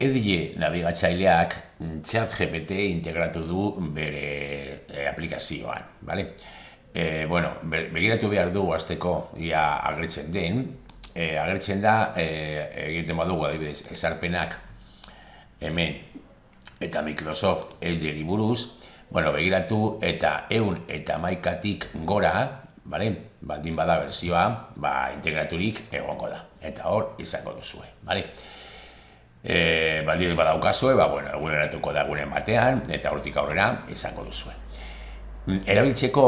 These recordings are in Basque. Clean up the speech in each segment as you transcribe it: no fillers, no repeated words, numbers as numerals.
Edile nabigatzaileak ChatGPT integratu du bere aplikazioan, bale? Begiratu behar du hasteko ia agertzen den, agertzen da egiten badugu adibidez esarpenak hemen eta Microsoft Edgeri buruz, begiratu eta 111tik gora, bale? Baldin bada bersioa, integraturik egongo da, eta hor izango duzue, bale? Baldin badaukazue, eguneratuko da egunen batean, eta hortik aurrera izango duzue. Erabiltzeko,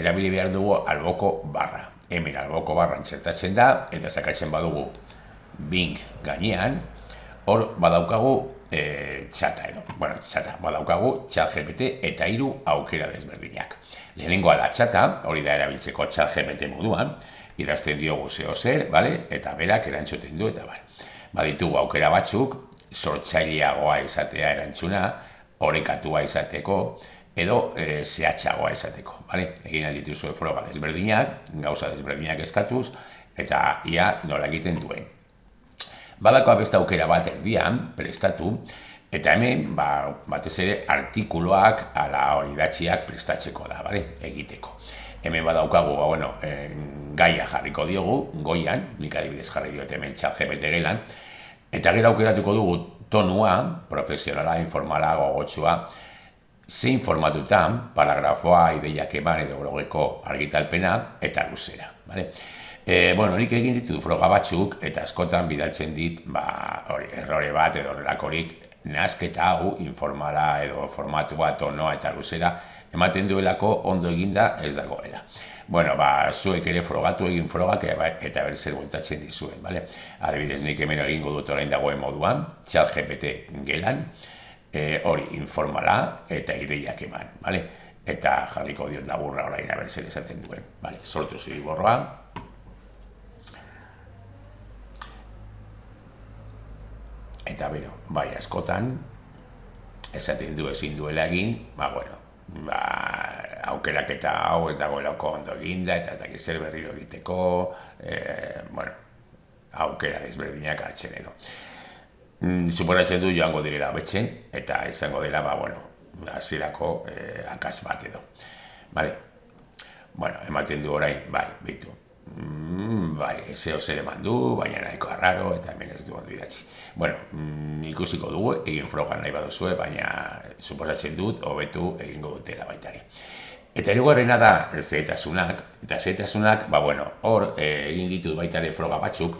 erabili behar dugu alboko barra. Hemen alboko barran txertatzen da, eta sakatzen badugu Bing gainean, hor badaukagu txata edo. Badaukagu ChatGPT eta 3 aukera desberdinak. Lehenengoa da txata, hori da erabiltzeko ChatGPT moduan, idazten diogu zeo zer, eta berak erantzuten du eta baditugu aukera batzuk, sortzaileagoa izatea erantzuna, orekatua izateko, edo zehatzagoa izateko. Egin aldituzue froga desberdinak, gauza desberdinak eskatuz, eta ia nola egiten duen. Badakoa beste aukera bat erdian, prestatu, eta hemen batez ere artikuloak ala hori idatziak prestatzeko da, egiteko. Hemen badaukagu, gaia jarriko diogu, goian, nik adibidez jarri diot hemen ChatGPT gelan, eta gero aukeratuko dugu tonua, profesionala, informala, gogotsua, zein formatutan, paragrafoa, ideiak eman edo blogeko argitalpena eta luzera. Nik egin ditut froga batzuk eta askotan bidaltzen dit errore bat edo horrelakorik nahasketa hau informala edo formatua, tonoa eta luzera ematen duelako ondo eginda ez dagoela. Zuek ere frogatu egin frogak eta berzer bueltatzen dizuen. Adibidez, nik hemen egingo dut orain dagoen moduan, ChatGPT gelan, hori informala eta ideiak eman. Eta jarriko diot laburra orain berzer esaten duen. Sortu zuriborroa. Eta bero, askotan, esaten du ezin duela egin, aukerak eta hau ez dagoelako ondo eginda, eta ez zer berriro egiteko, aukera desberdinak hartzen edo. Suporatzen du joango direla betzen, eta izango dela, hasierako akats bat edo. Ematen du orain, bitu. Zeo zer eman du, baina nahiko arraro, eta hemen ez du ondo idatzi. Ikusiko dugu, egin frogan nahi baduzue, baina suposatzen dut, hobetu egingo dutela baitari. Eta hirugarrena da zehetasunak, eta zehetasunak, hor egin ditut baitare froga batzuk,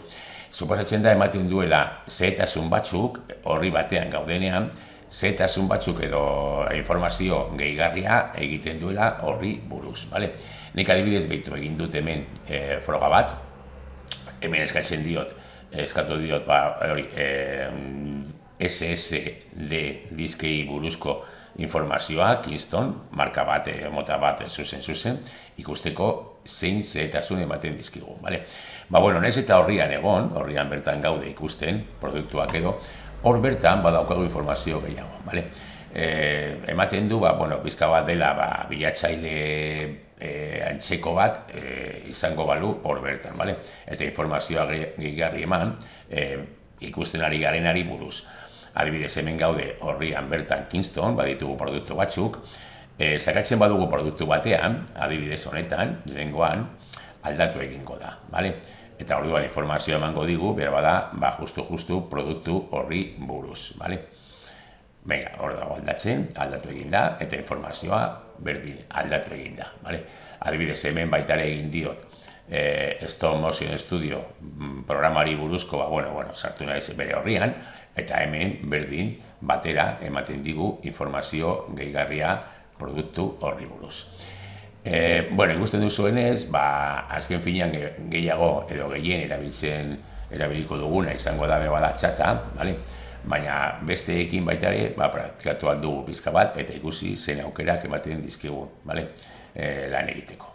suposatzen da ematen duela zehetasun batzuk, horri batean gaudenean, zehetasun batzuk edo informazio gehigarria egiten duela horri buruz. Nik adibidez behitu egin dut hemen froga bat, hemen eskatu diot SSD diskei buruzko informazioa, Kingston, marka bat, mota bat, zuzen, ikusteko zein zehetasun ematen dizkigu. Nahiz eta horrian egon, horrian bertan gaude ikusten, produktuak edo, hor bertan badaukagu informazio gehiago. Ematen du, bizka bat dela bilatzaile antzeko bat izango balu hor bertan, eta informazioa gehigarri eman ikusten ari garenari buruz. Adibidez hemen gaude horrian bertan Kingston, baditugu produktu batzuk, sakatzen badugu produktu batean, adibidez honetan, lehengoan, aldatu egingo da, eta orduan informazioa emango digu, bera bada, justu produktu horri buruz, hor dago aldatzen, aldatu egin da, eta informazioa berdin aldatu egin da. Adibidez, hemen baitare egin diot Stop Motion Studio programari buruzko, sartu naiz bere horrian, eta hemen berdin batera ematen digu informazio gehigarria produktu horri buruz. Ikusten duzuenez, azken finean gehiago edo gehien erabiliko duguna izango da bada txata, baina besteekin baita ere, praktikatu dugu pizka bat, eta ikusi zen aukerak ematen dizkigun, lan egiteko.